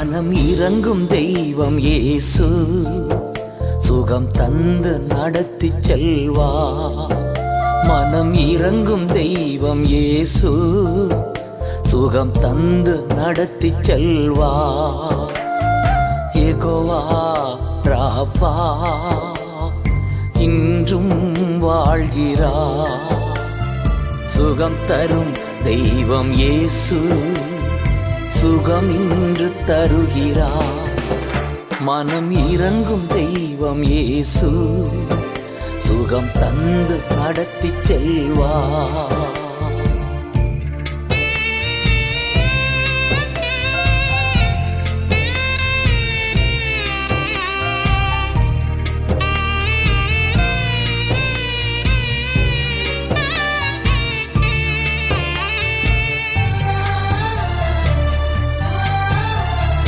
மனம் இறங்கும் தெய்வம் இயேசு, சுகம் தந்து நடத்தி செல்வா. மனம் இறங்கும் தெய்வம் இயேசு, சுகம் தந்து நடத்தி செல்வா. யெகோவா ராபா இன்றும் வாழ்கிறா. சுகம் தரும் தெய்வம் இயேசு, சுகம் இன்று தருகிறா. மனம் இறங்கும் தெய்வம் இயேசு, சுகம் தந்து நடத்தி செல்வா.